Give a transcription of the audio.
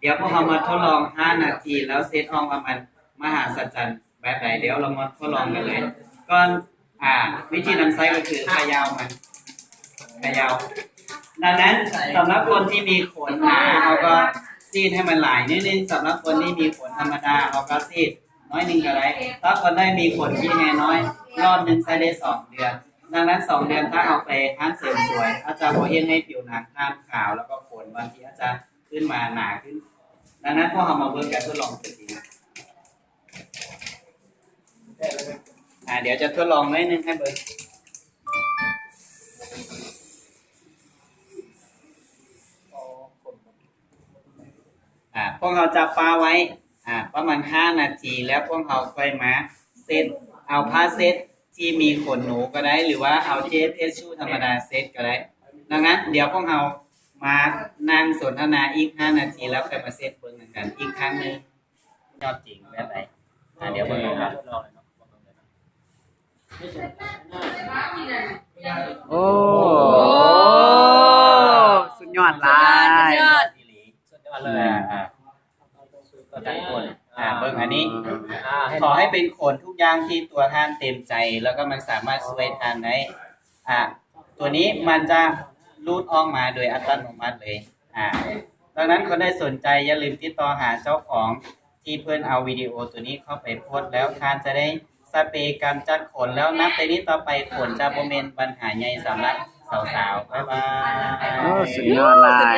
ดี๋ยวพวกเรามาทดลอง5นาทีแล้วเซตออกมามันมหาศจรรย์แบบไหนเดี๋ยวเรามาทดลองกันเลยก่อนวิธีนำไส้ก็คือเขย่ามันเขย่าดังนั้นสำหรับคนที่มีขนหนาเราก็ซีดให้มันหลายนิดนึงสำหรับคนที่มีขนธรรมดาเราก็ซีดน้อยนึงก็ได้ถ้าคนได้มีขนที่แน่น้อยรอบนึงใช้ได้2 เดือนดังนั้น2 เดือนถ้าเอาไปห้ามเสริมสวยอาจารย์โมเห็นให้ผิวหนังห้ามขาวแล้วก็ขนบางทีอาจจะขึ้นมาหนาขึ้นดังนั้นพวกเรามาเวิร์กกันทดลองกันดีเดี๋ยวจะทดลองนิดนึงให้เบิร์พวกเราจะปาไว้ประมาณ5 นาทีแล้วพวกเราค่อยมาเซตเอาผ้าเซตที่มีขนหนูก็ได้หรือว่าเอาเทสชูธรรมดาเซตก็ได้ดังนั้นเดี๋ยวพวกเรามานั่งสนทนาอีก5 นาทีแล้วค่อยมาเซตเบิ่งกันอีกครั้งนึงยอดจริงแบบไหนเดี๋ยวเบิ่งกันโอ้สุดยอดเลยสุดยอดเลยก็ทั้งคนเบิ่งอันนี้ขอให้เป็นขนทุกอย่างที่ตัวท่านเต็มใจแล้วก็มันสามารถช่วยทานได้ตัวนี้มันจะรูดออกมาโดยอัตโนมัติเลยดังนั้นคนได้สนใจอย่าลืมติดต่อหาเจ้าของที่เพื่อนเอาวิดีโอตัวนี้เข้าไปโพสต์แล้วท่านจะได้สเปรย์กำจัดขนแล้วนับไปนี้ต่อไปขนจะบ่เป็นปัญหาใหญ่สำหรับสาวๆบ๊ายบายสุดยอดเลย